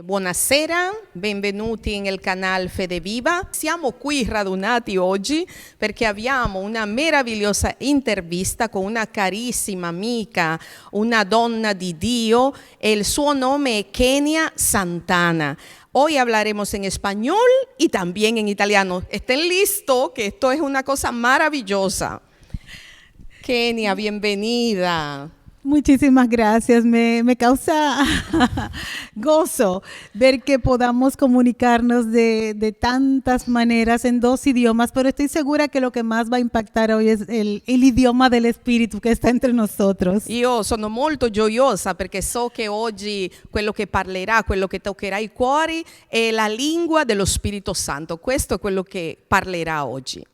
Buonasera, benvenuti nel canale Fede Viva. Siamo qui radunati oggi perché abbiamo una meravigliosa intervista con una carissima amica, una donna di Dio, e il suo nome è Kenia Santana. Hoy hablaremos en español y también en italiano. Estén listos, que esto es una cosa maravillosa. Kenia, bienvenida. Muchísimas gracias, me causa gozo ver que podamos comunicarnos de tantas maneras en dos idiomas, pero estoy segura que lo que más va a impactar hoy es el idioma del Espíritu que está entre nosotros. Io sono molto gioiosa perché so che oggi quello che parlerà, quello che toccherà i cuori è la lingua dello Spirito Santo. Questo è quello che parlerà oggi.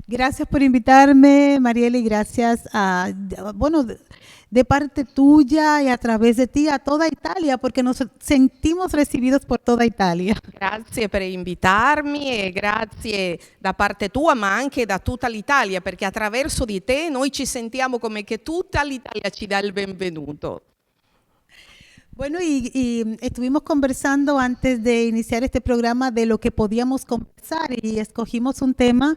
Gracias por invitarme, Mariela, y gracias de parte tuya y a través de ti a toda Italia, porque nos sentimos recibidos por toda Italia. Grazie per invitarmi e grazie da parte tua, ma anche da tutta l'Italia, perché attraverso di te noi ci sentiamo come che tutta l'Italia ci dà il benvenuto. Bueno, y estuvimos conversando antes de iniciar este programa de lo que podíamos conversar y escogimos un tema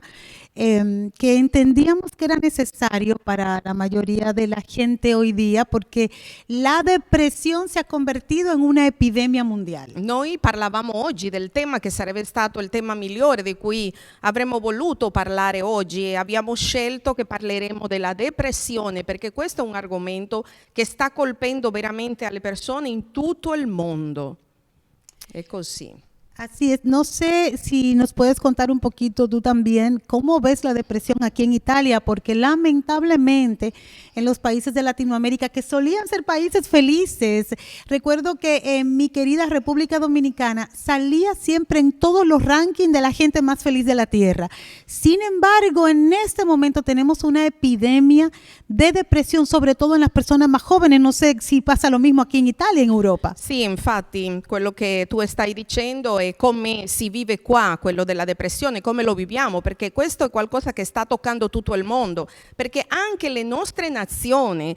que entendíamos que era necesario para la mayoría de la gente hoy día porque la depressione si è convertito in una epidemia mondiale. Noi parlavamo oggi del tema che sarebbe stato il tema migliore di cui avremmo voluto parlare oggi e abbiamo scelto che parleremo della depressione perché questo è un argomento che sta colpendo veramente alle persone in tutto il mondo. È così. Así es, no sé si nos puedes contar un poquito tú también cómo ves la depresión aquí en Italia, porque lamentablemente en los países de Latinoamérica que solían ser países felices, recuerdo que en mi querida República Dominicana salía siempre en todos los rankings de la gente más feliz de la tierra. Sin embargo, en este momento tenemos una epidemia de depresión, sobre todo en las personas más jóvenes. No sé si pasa lo mismo aquí in Italia e in Europa. Sì, infatti, quello che tu stai dicendo è come si vive qua, quello della depressione, come lo viviamo, perché questo è qualcosa che sta toccando tutto il mondo, perché anche le nostre nazioni,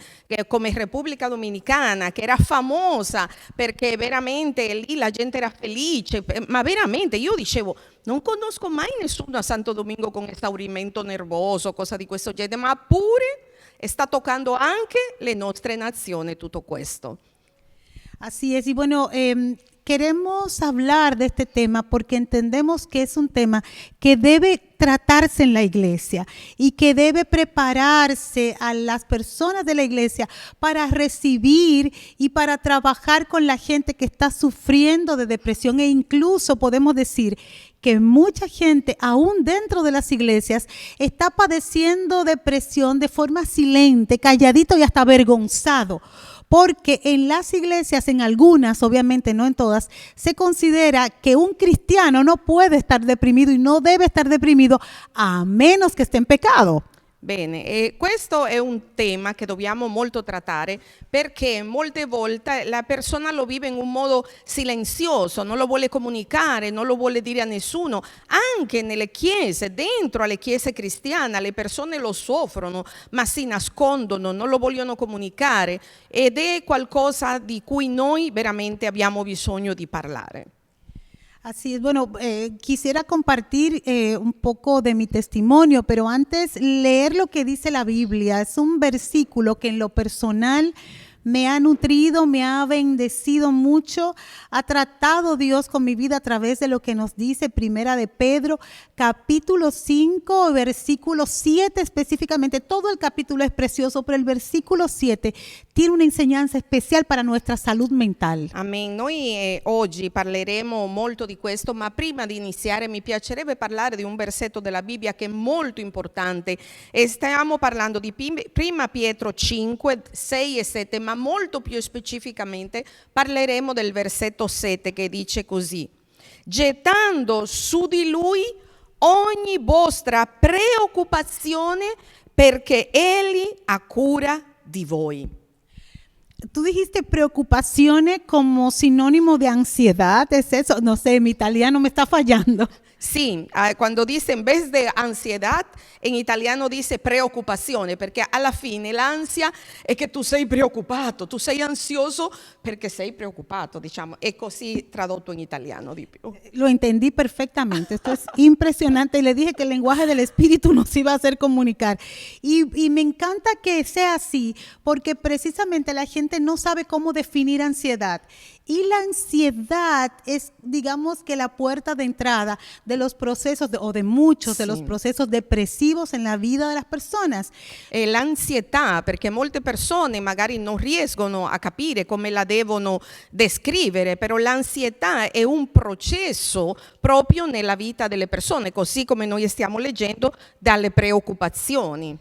come Repubblica Dominicana, che era famosa perché veramente lì la gente era felice, ma veramente io dicevo, non conosco mai nessuno a Santo Domingo con esaurimento nervoso, cosa di questo genere, ma pure sta toccando anche le nostre nazioni tutto questo. Así es, y bueno, queremos hablar de este tema porque entendemos que es un tema que debe tratarse en la iglesia y que debe prepararse a las personas de la iglesia para recibir y para trabajar con la gente que está sufriendo de depresión e incluso podemos decir que mucha gente, aún dentro de las iglesias, está padeciendo depresión de forma silente, calladito y hasta avergonzado. Porque en las iglesias, en algunas, obviamente no en todas, se considera que un cristiano no puede estar deprimido y no debe estar deprimido a menos che esté in peccato. Bene, questo è un tema che dobbiamo molto trattare perché molte volte la persona lo vive in un modo silenzioso, non lo vuole comunicare, non lo vuole dire a nessuno. Anche nelle chiese, dentro alle chiese cristiane, le persone lo soffrono, ma si nascondono, non lo vogliono comunicare ed è qualcosa di cui noi veramente abbiamo bisogno di parlare. Así es, bueno, quisiera compartir un poco de mi testimonio, pero antes leer lo que dice la Biblia. Es un versículo que en lo personal me ha nutrido, me ha bendecido mucho, ha tratado Dios con mi vida a través de lo que nos dice Primera de Pedro, capítulo 5, versículo 7 específicamente. Todo el capítulo es precioso, pero el versículo 7 tiene una insegnanza speciale per la nostra salute mentale. Amen. Noi oggi parleremo molto di questo, ma prima di iniziare mi piacerebbe parlare di un versetto della Bibbia che è molto importante. E stiamo parlando di Prima Pietro 5, 6 e 7, ma molto più specificamente parleremo del versetto 7 che dice così: gettando su di lui ogni vostra preoccupazione perché egli ha cura di voi. Tú dijiste preocupaciones como sinónimo de ansiedad, ¿es eso? No sé, mi italiano me está fallando. Sì, quando dice in vez di ansiedad, in italiano dice preoccupazione, perché alla fine l'ansia è che tu sei preoccupato, tu sei ansioso perché sei preoccupato, diciamo, è così tradotto in italiano di più. Lo entendí perfectamente, esto es impresionante y le dije que el lenguaje del espíritu nos iba a hacer comunicar y me encanta que sea así porque precisamente la gente no sabe cómo definir ansiedad y la ansiedad es, digamos, que la puerta de entrada de los procesos o de muchos de los procesos depresivos en la vida de las personas. E l'ansietà, perché molte persone magari non riescono a capire come la devono descrivere, però l'ansietà è un processo proprio nella vita delle persone, così come noi stiamo leggendo dalle preoccupazioni.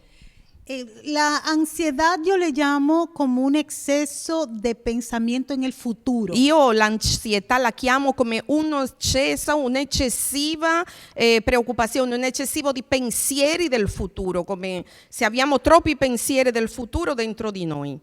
La ansiedad yo le llamo como un exceso de pensamiento en el futuro. Io l'ansietà la chiamo come un'eccessiva preoccupazione, un eccessivo di pensieri del futuro, come se abbiamo troppi pensieri del futuro dentro di noi.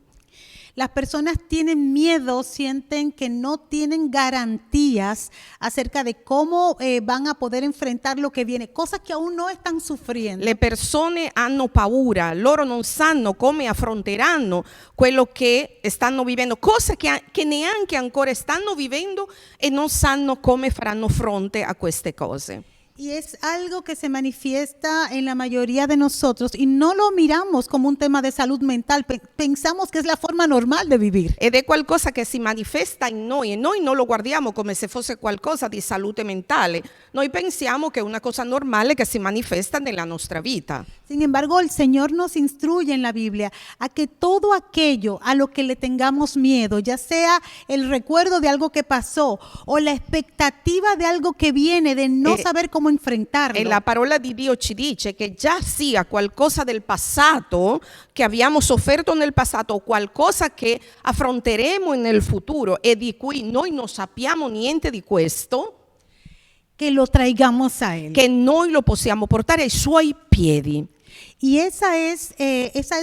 Las personas tienen miedo, sienten que no tienen garantías acerca de cómo van a poder enfrentar lo que viene, cosas que aún no están sufriendo. Le persone hanno paura, loro non sanno come affronteranno quello che stanno vivendo, cose che neanche ancora stanno vivendo e non sanno come faranno fronte a queste cose. Y es algo que se manifiesta en la mayoría de nosotros y no lo miramos como un tema de salud mental, pensamos que es la forma normal de vivir. Ed è qualcosa che si manifesta in noi e noi non lo guardiamo come se fosse qualcosa di salute mentale, noi pensiamo che è una cosa normale che si manifesta nella nostra vita. Sin embargo, el Señor nos instruye en la Biblia a que todo aquello a lo que le tengamos miedo, ya sea el recuerdo de algo que pasó o la expectativa de algo que viene, de no saber cómo enfrentarlo. E la parola di Dio ci dice che già sia qualcosa del passato che abbiamo sofferto nel passato o qualcosa che affronteremo nel futuro e di cui noi non sappiamo niente di questo, que lo traigamos a Él. che noi lo possiamo portare ai suoi piedi. Y esa es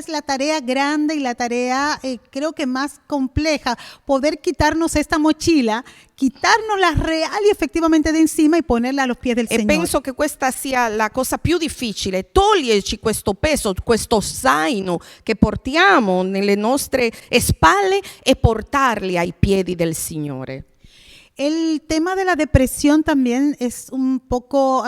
la tarea grande y la tarea creo que más compleja, poder quitarnos esta mochila, quitarnosla real y efectivamente de encima y ponerla a los pies del E Señor. penso che questa sia la cosa più difficile, toglierci questo peso, questo zaino che portiamo nelle nostre spalle e portarli ai piedi del Signore. El tema de la depresión también es un poco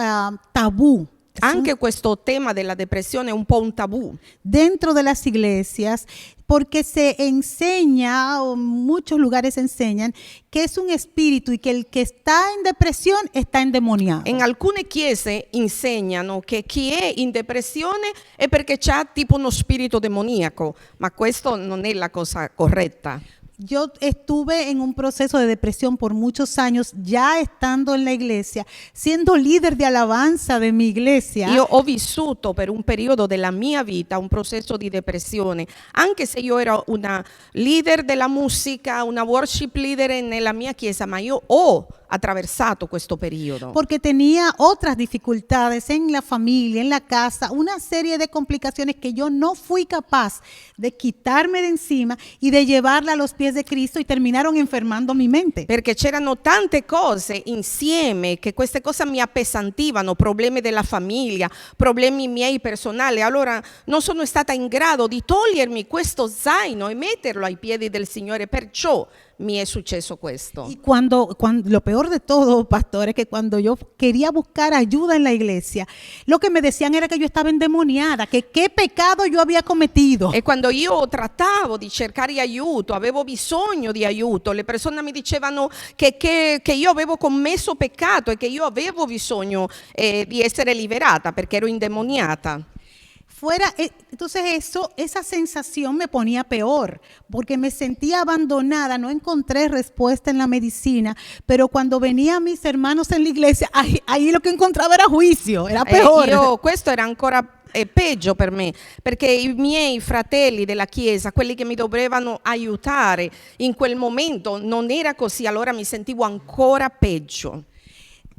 tabú. Anche questo tema della depressione è un po' un tabù. Dentro de las iglesias, porque se enseña, o muchos lugares enseñan, que es un espíritu y que el que está en depresión está endemoniado. In alcune chiese insegnano che chi è in depressione è perché c'ha tipo uno spirito demoniaco, ma questo non è la cosa corretta. Yo estuve en un proceso de depresión por muchos años, ya estando en la iglesia, siendo líder de alabanza de mi iglesia. Io ho vissuto per un periodo della mia vita un processo di depressione, anche se io ero una leader della musica, una worship leader nella mia chiesa, ma io ho attraversato questo periodo. Porque tenía otras dificultades en la familia, en la casa, una serie de complicaciones que yo no fui capaz de quitarme de encima y de llevarla a los pies de Cristo y terminaron enfermando mi mente. Perché c'erano tante cose insieme che queste cose mi appesantivano, problemi della famiglia, problemi miei personali. Allora non sono stata in grado di togliermi questo zaino e metterlo ai piedi del Signore, perciò mi è successo questo. Y cuando lo peor de todo, pastor, es que cuando yo quería buscar ayuda en la iglesia, lo que me decían era que yo estaba endemoniada, que qué pecado yo había cometido. E quando io trattavo di cercare aiuto, avevo bisogno di aiuto, le persone mi dicevano che io avevo commesso peccato e che io avevo bisogno di essere liberata perché ero indemoniata. Entonces esa sensación me ponía peor, porque me sentía abandonada, no encontré respuesta en la medicina, pero cuando venían mis hermanos en la iglesia, ahí lo que encontraba era juicio, era peor. Questo era ancora peggio per me, perché i miei fratelli della chiesa, quelli che mi dovevano aiutare in quel momento, non era così, allora mi sentivo ancora peggio.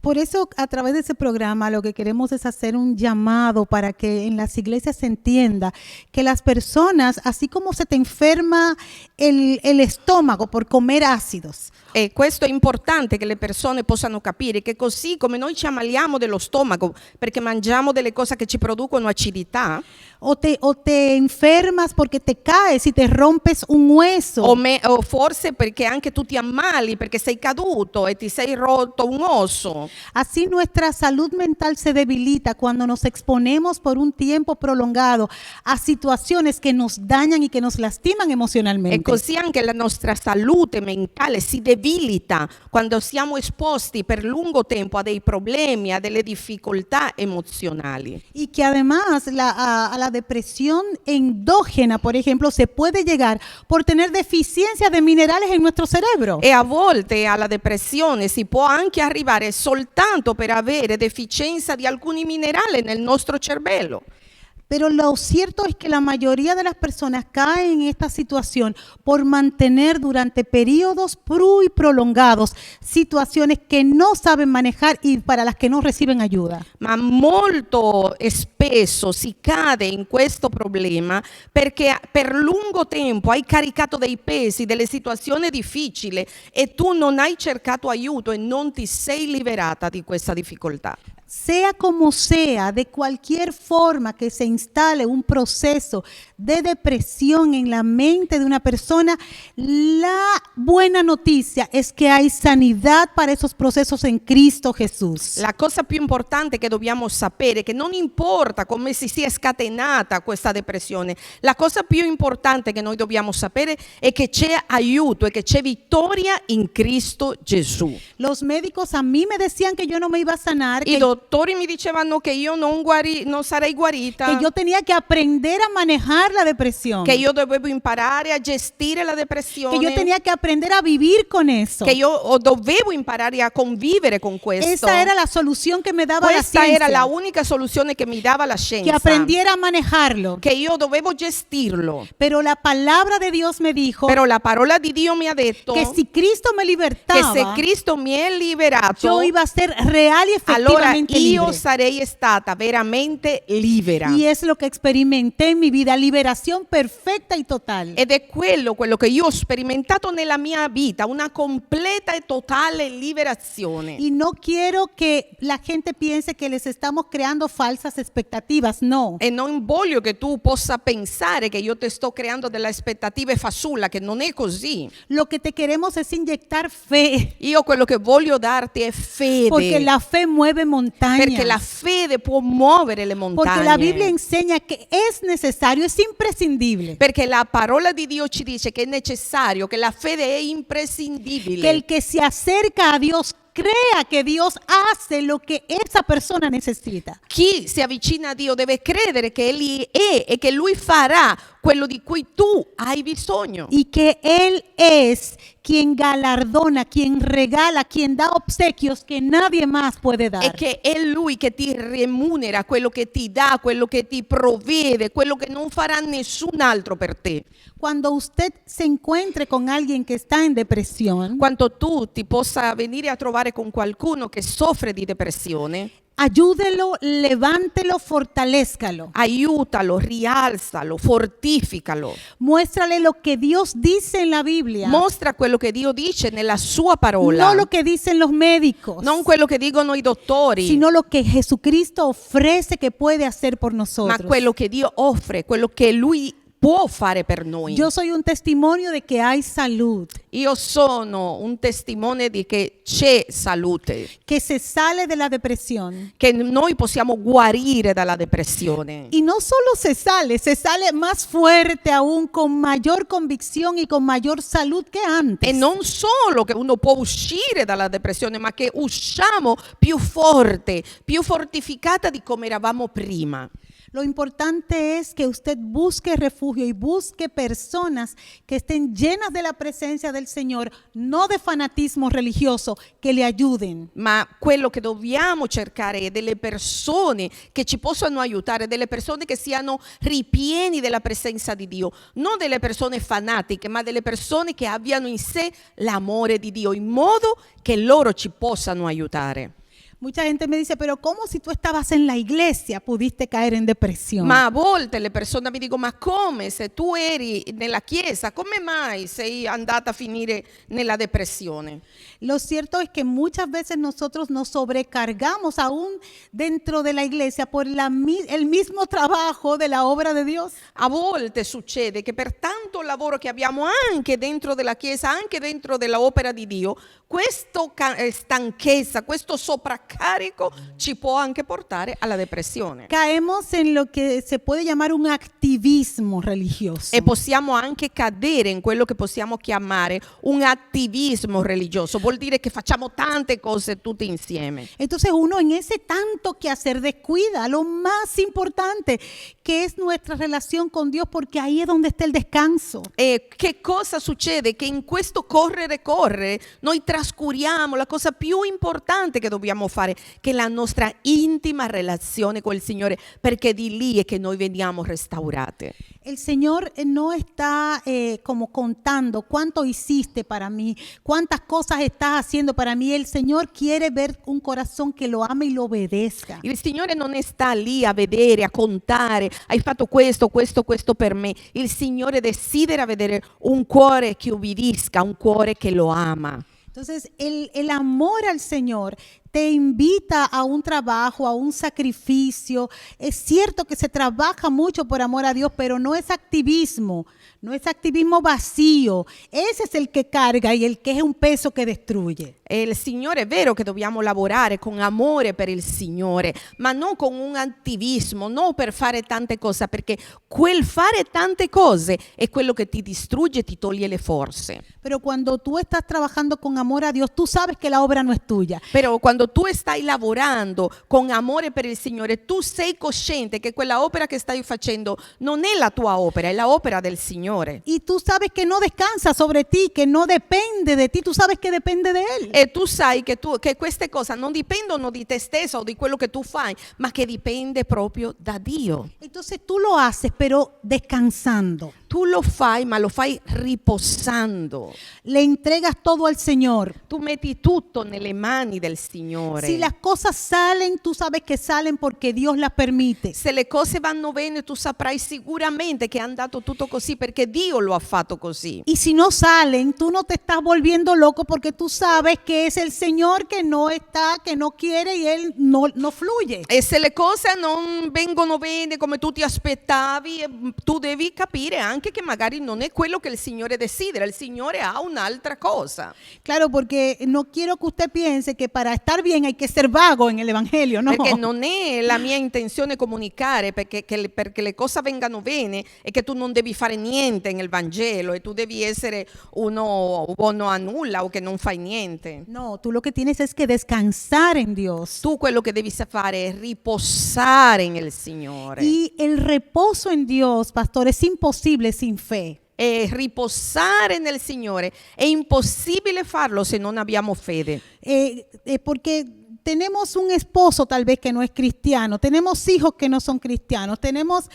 Por eso, a través de ese programa, lo que queremos es hacer un llamado para que en las iglesias se entienda que las personas, así como se te enferma el estómago por comer ácidos, E questo è importante che le persone possano capire, che così come noi ci ammaliamo dello stomaco perché mangiamo delle cose che ci producono acidità, o te enfermas porque te caes y te rompes un hueso. o forse perché anche tu ti ammali perché sei caduto e ti sei rotto un osso. Así nuestra salud mental se debilita cuando nos exponemos por un tiempo prolongado a situaciones que nos dañan y que nos lastiman emocionalmente. E così anche la nostra salute mentale si debilita quando siamo esposti per lungo tempo a dei problemi, a delle difficoltà emozionali. Y que además a la depresión endógena, por ejemplo, se puede llegar por tener deficiencia de minerales en nuestro cerebro. E a volte alla depressione si può anche arrivare soltanto per avere deficienza di alcuni minerali nel nostro cervello. Pero lo cierto es que la mayoría de las personas caen en esta situación por mantener durante periodos muy prolongados situaciones que no saben manejar y para las que no reciben ayuda. Ma molto spesso si cade in questo problema perché per lungo tempo hai caricato dei pesi, delle situazioni difficili e tu non hai cercato aiuto e non ti sei liberata di questa difficoltà. Sea como sea, de cualquier forma que se instale un proceso de depresión en la mente de una persona, la buena noticia es que hay sanidad para esos procesos en Cristo Jesús. La cosa più importante che dobbiamo sapere è che non importa come si sia scatenata questa depressione, la cosa più importante che noi dobbiamo sapere è che c'è aiuto e che c'è vittoria in Cristo Gesù. Los médicos a mí me decían que yo no me iba a sanar, I dottori mi dicevano che io non sarei guarita, que yo tenía que aprender a manejar la depresión, che io dovevo imparare a gestire la depressione, que yo tenía que aprender a vivir con eso. che io dovevo imparare a convivere con questo. Esa era la solución que me daba la Questa ciencia, era la unica soluzione che mi dava la que scienza, aprendiera a manejarlo. che io dovevo gestirlo. Pero la palabra de Dios me dijo Però la parola di Dio mi ha detto que si Cristo me che libertaba, se Cristo mi ha liberato, yo iba a ser real y allora efectivamente io libre. sarei stata veramente libera. Y es lo que experimenté en mi vida, liberación perfecta y total. Ed è quello che io ho sperimentato nella mia vita, una completa e totale liberazione. Y no quiero que la gente piense que les estamos creando falsas expectativas, no. E non voglio che tu possa pensare che io ti sto creando delle aspettative fasulla, che non è così. Lo que te queremos es inyectar fe, Io quello che voglio darti è fede. porque la fe mueve montañas. Perché la fede può muovere le montagne. Porque la Biblia enseña que es necesario, es imprescindible. Perché la parola di Dio ci dice che è necessario, che la fede è imprescindibile. Que el que se acerca a Dios crea que Dios hace lo que esa persona necesita. Chi si avvicina a Dio deve credere che Egli è e che Lui farà quello di cui tu hai bisogno. Y que Él es quien galardona, quien regala, quien da obsequios que nadie más puede dar. E che è Lui che ti remunera, quello che ti dà, quello che ti provvede, quello che non farà nessun altro per te. Cuando usted se encuentre con alguien que está en depresión, Quanto tu ti possa venire a trovare con qualcuno che soffre di depressione, ayúdelo, levántelo, fortalézcalo. aiutalo, rialzalo, fortificalo. Muéstrale lo que Dios dice en la Biblia, Mostra quello che Dio dice nella sua parola, no lo que dicen los médicos, non quello che dicono i dottori, sino lo que Jesucristo ofrece que puede hacer por ma nosotros. quello che Dio offre, quello che Lui può fare per noi. Yo soy un testimonio de que hay salud, Io sono un testimone di che c'è salute, que se sale de la depresión. che noi possiamo guarire dalla depressione. Y no solo se sale más fuerte aún, con mayor convicción y con mayor salud que antes. E non solo che uno può uscire dalla depressione, ma che usciamo più forte, più fortificata di come eravamo prima. Lo importante es que usted busque refugio y busque personas que estén llenas de la presencia del Señor, no de fanatismo religioso, que le ayuden. Ma quello che dobbiamo cercare è delle persone che ci possano aiutare, delle persone che siano ripieni della presenza di Dio, non delle persone fanatiche, ma delle persone che abbiano in sé l'amore di Dio, in modo che loro ci possano aiutare. Mucha gente me dice, pero ¿cómo si tú estabas en la iglesia pudiste caer en depresión? Ma a volte le persone mi dicono, ma come se tu eri nella chiesa, come mai sei andata a finire nella depressione? Lo cierto es que muchas veces nosotros nos sobrecargamos aún dentro de la iglesia por el mismo trabajo de la obra de Dios. A volte succede che per tanto lavoro che abbiamo anche dentro della chiesa, anche dentro dell'opera di Dio, questa stanchezza, questo sovraccarico ci può anche portare alla depressione. Caemos en lo que se puede llamar un activismo religioso. E possiamo anche cadere in quello che possiamo chiamare un attivismo religioso, vuol dire che facciamo tante cose tutte insieme. Entonces uno en ese tanto que hacer descuida lo más importante, que es nuestra relación con Dios, porque ahí es donde está el descanso. E che cosa succede? Che in questo correre noi trascuriamo la cosa più importante che dobbiamo fare, che è la nostra intima relazione con il Signore, perché di lì è che noi veniamo restaurate. El Señor no está como contando cuánto hiciste para mí, cuántas cosas estás haciendo para mí. El Señor quiere ver un corazón que lo ame y lo obedezca. Il Signore non sta lì a vedere, a contare, hai fatto questo per me. Il Signore desidera vedere un cuore che ubbidisca, un cuore che lo ama. Entonces, el amor al Señor te invita a un trabajo, a un sacrificio. Es cierto que se trabaja mucho por amor a Dios, pero no es activismo vacío. Ese es el que carga y el que es un peso che destruye. Il Signore è vero che dobbiamo lavorare con amore per il Signore, ma non con un attivismo, non per fare tante cose, perché quel fare tante cose è quello che ti distrugge, ti toglie le forze. Pero cuando tú estás trabajando con amor a Dios, tú sabes que la obra no es tuya. Però quando tu stai lavorando con amore per il Signore, tu sei cosciente che quella opera che stai facendo non è la tua opera, è la opera del Signore. Y tú sabes que no descansa sobre ti, que no depende de ti, tú sabes que depende de Él. E tu sai che queste cose non dipendono di te stessa o di quello che tu fai, ma che dipende proprio da Dio. Entonces tú lo haces, pero descansando. Tu lo fai, ma lo fai riposando. Le entregas todo al Señor. Tu metti tutto nelle mani del Signore. Si las cosas salen, tú sabes que salen porque Dios las permite. Se le cose vanno bene, tu saprai sicuramente che è andato tutto così perché Dio lo ha fatto così. Y si no salen, tú no te estás volviendo loco porque tú sabes que es el Señor que no está, que no quiere y Él no fluye. E se le cose non vengono bene come tu ti aspettavi, tu devi capire anche che magari non è quello che il Signore desidera, il Signore ha un'altra cosa. Claro, porque no quiero que usted piense que para estar bien hay que ser vago en el Evangelio, no. Perché non è la mia intenzione comunicare perché le cose vengano bene e che tu non devi fare niente nel Vangelo e tu devi essere uno buono a nulla o che non fai niente. No, tú lo que tienes es que descansar en Dios. Tu quello che devi fare è riposare nel Signore. Y el reposo en Dios, pastor, es imposible sin fe. E riposare nel Signore è impossibile farlo se non abbiamo fede. Porque tenemos un esposo tal vez que no es cristiano, tenemos hijos que no son cristianos, tenemos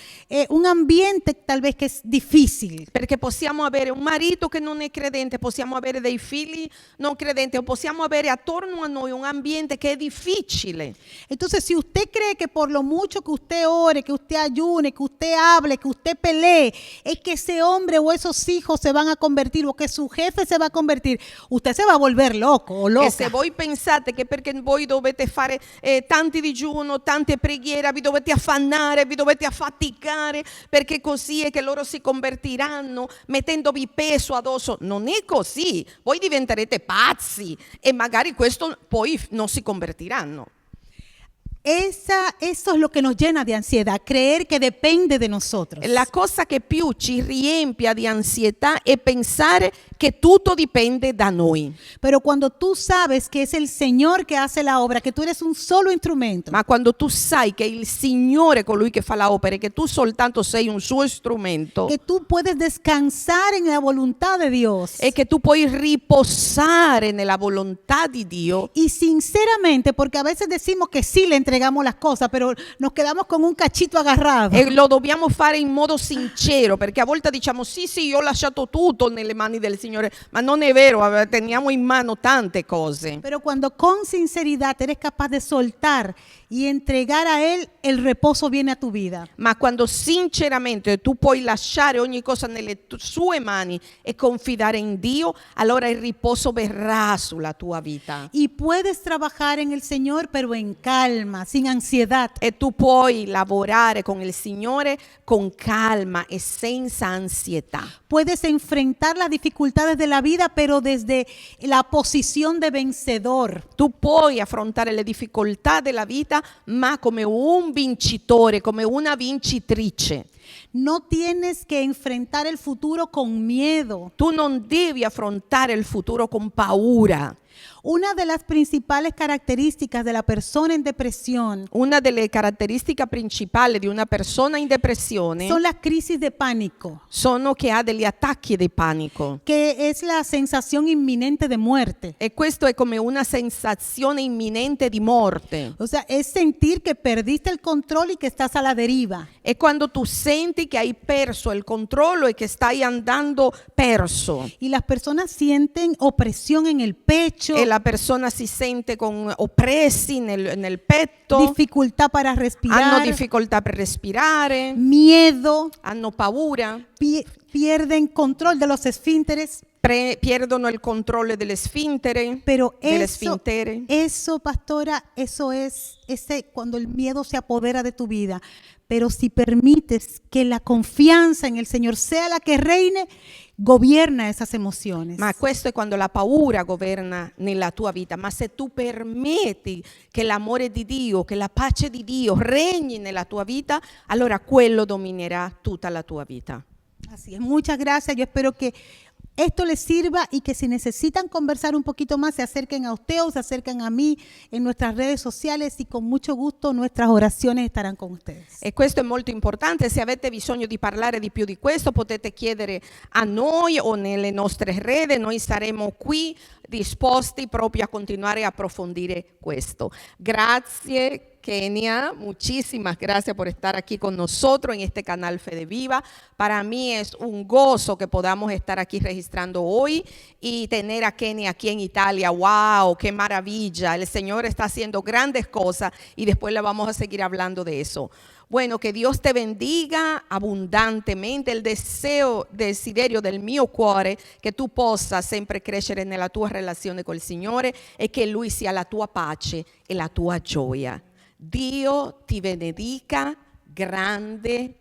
un ambiente tal vez que es difícil. Perché possiamo avere un marito che non è credente, possiamo avere dei figli non credenti o possiamo avere attorno a noi un ambiente che è difficile. Entonces, si usted cree que por lo mucho que usted ore, que usted ayune, que usted hable, que usted pelee, es que ese hombre o esos hijos se van a convertir o que su jefe se va a convertir, usted se va a volver loco o loca. E se voi pensate che perché voi dovete fare tanti digiuno, tante preghiere, vi dovete affannare, vi dovete affaticare perché così è che loro si convertiranno mettendovi peso addosso, non è così, voi diventerete pazzi e magari questo poi non si convertiranno. Eso es lo que nos llena de ansiedad, creer que depende de nosotros. La cosa che più ci riempie di ansietà è pensare che tutto dipende da noi. Pero cuando tú sabes que es el Señor que hace la obra, que tú eres un solo instrumento. Ma quando tu sai che il Signore è colui che fa la opera e che tu soltanto sei un suo strumento, que tú puedes descansar en la voluntad de Dios. E che tu puoi riposare nella volontà di Dio. Y sinceramente, porque a veces decimos que sí le entregamos entregamos las cosas, pero nos quedamos con un cachito agarrado. E lo dobbiamo fare in modo sincero, perché a volte diciamo sì, io ho lasciato tutto nelle mani del Signore, ma non è vero, teniamo in mano tante cose. Pero cuando con sinceridad eres capaz de soltar y entregar a Él, el reposo viene a tu vida. Ma quando sinceramente tu puoi lasciare ogni cosa nelle sue mani e confidare in Dio, allora il riposo verrà sulla tua vita. Y puedes trabajar en el Señor, pero en calma, sin ansiedad. E tu puoi lavorare con il Signore con calma e senza ansietà. Puedes enfrentar las dificultades de la vida, pero desde la posición de vencedor. Tu puoi affrontare le difficoltà della vita, ma come un vincitore, come una vincitrice. No tienes que enfrentar el futuro con miedo. Tu non devi affrontare il futuro con paura. Una de las principales características de la persona en depresión Una delle caratteristiche principali di una persona in depressione son las crisis de pánico, sono che ha degli attacchi di panico. que es la sensación inminente de muerte. E questo è come una sensazione imminente di morte. O sea, es sentir que perdiste el control y que estás a la deriva. È quando tu senti che hai perso il controllo e che stai andando perso. Y las personas sienten opresión en el pecho, E la persona si sente oppressi nel petto, dificultad para hanno respirar, difficoltà per respirare, miedo, hanno paura, pierden control de los esfínteres. perdono il controllo delle sfintere, Pero delle eso, sfintere. eso, pastora, eso es cuando el miedo se apodera de tu vida. Pero si permites que la confianza en el Señor sea la que reine, gobierna esas emociones. Ma questo è quando la paura governa nella tua vita. Ma se tu permetti che l'amore di Dio, che la pace di Dio regni nella tua vita, allora quello dominerà tutta la tua vita. Así es, muchas gracias. Yo espero que esto les sirva y que si necesitan conversar un poquito más, se acerquen a usted o se acerquen a mí en nuestras redes sociales y con mucho gusto nuestras oraciones estarán con ustedes. E questo è molto importante. Se avete bisogno di parlare di più di questo, potete chiedere a noi o nelle nostre reti. Noi saremo qui disposti proprio a continuare a approfondire questo. Grazie Kenia, muchísimas gracias por estar aquí con nosotros en este canal Fede Viva. Para mí es un gozo que podamos estar aquí registrando hoy y tener a Kenia aquí en Italia. ¡Wow! ¡Qué maravilla! El Señor está haciendo grandes cosas y después le vamos a seguir hablando de eso. Bueno, que Dios te bendiga abbondantemente. Il desiderio del mio cuore che tu possa sempre crescere nella tua relazione col Signore e che Lui sia la tua pace e la tua gioia. Dio ti benedica grandemente.